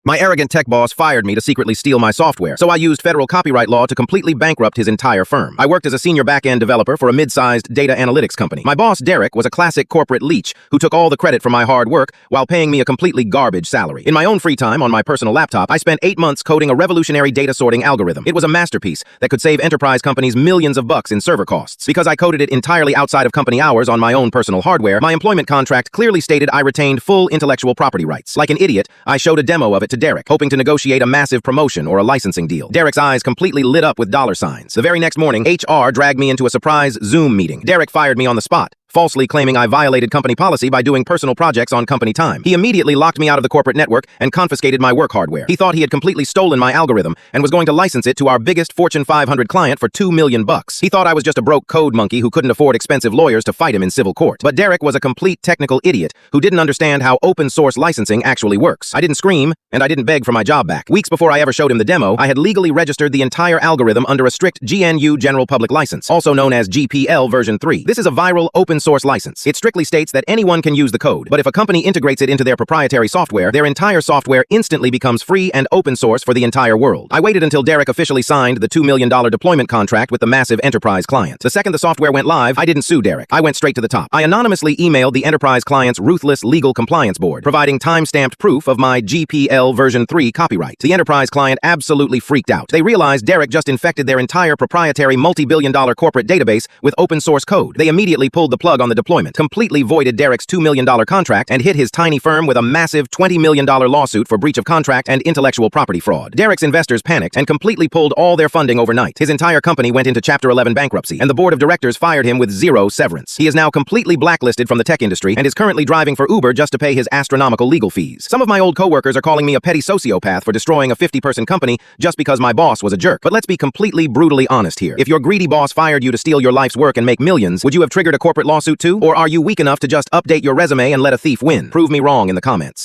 My arrogant tech boss fired me to secretly steal my software, so I used federal copyright law to completely bankrupt his entire firm. I worked as a senior back-end developer for a mid-sized data analytics company. My boss, Derek, was a classic corporate leech who took all the credit for my hard work while paying me a completely garbage salary. In my own free time on my personal laptop, I spent 8 months coding a revolutionary data sorting algorithm. It was a masterpiece that could save enterprise companies millions of bucks in server costs. Because I coded it entirely outside of company hours on my own personal hardware, my employment contract clearly stated I retained full intellectual property rights. Like an idiot, I showed a demo of it to Derek, hoping to negotiate a massive promotion or a licensing deal. Derek's eyes completely lit up with dollar signs. The very next morning, HR dragged me into a surprise Zoom meeting. Derek fired me on the spot, falsely claiming I violated company policy by doing personal projects on company time. He immediately locked me out of the corporate network and confiscated my work hardware. He thought he had completely stolen my algorithm and was going to license it to our biggest Fortune 500 client for $2 million. He thought I was just a broke code monkey who couldn't afford expensive lawyers to fight him in civil court. But Derek was a complete technical idiot who didn't understand how open source licensing actually works. I didn't scream, and I didn't beg for my job back. Weeks before I ever showed him the demo, I had legally registered the entire algorithm under a strict GNU General Public License, also known as GPL version 3. This is a viral open source license. It strictly states that anyone can use the code, but if a company integrates it into their proprietary software, their entire software instantly becomes free and open source for the entire world. I waited until Derek officially signed the $2 million deployment contract with the massive enterprise client. The second the software went live, I didn't sue Derek. I went straight to the top. I anonymously emailed the enterprise client's ruthless legal compliance board, providing time-stamped proof of my GPL version 3 copyright. The enterprise client absolutely freaked out. They realized Derek just infected their entire proprietary multi-billion-dollar corporate database with open source code. They immediately pulled the plug on the deployment, completely voided Derek's $2 million contract, and hit his tiny firm with a massive $20 million lawsuit for breach of contract and intellectual property fraud. Derek's investors panicked and completely pulled all their funding overnight. His entire company went into Chapter 11 bankruptcy, and the board of directors fired him with zero severance. He is now completely blacklisted from the tech industry and is currently driving for Uber just to pay his astronomical legal fees. Some of my old coworkers are calling me a petty sociopath for destroying a 50-person company just because my boss was a jerk. But let's be completely brutally honest here. If your greedy boss fired you to steal your life's work and make millions, would you have triggered a corporate lawsuit too? Or are you weak enough to just update your resume and let a thief win? Prove me wrong in the comments.